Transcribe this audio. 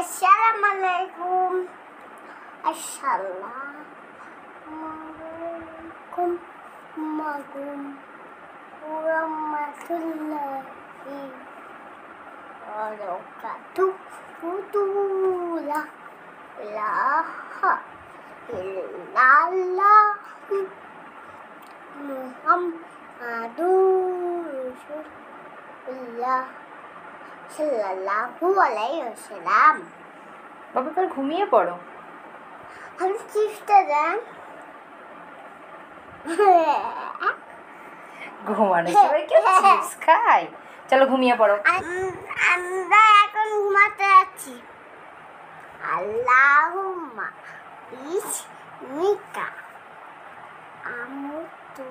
Assalamualaikum. Assalamualaikum warahmatullahi wabarakatuh. La ilaha illallah Muhammadur Rasulullah সাল্লাল্লাহু আলাইহি ওয়াসাল্লাম। বাবা এবার ঘুমিয়ে পড়ো। আমি চিপসটা দেন। ঘুমানোর সময় কেউ চিপস খায়? চলো ঘুমিয়ে পড়ো। আমরা এখন ঘুমাতে যাচ্ছি। আল্লাহুম্মা বিসমিকা আমুতু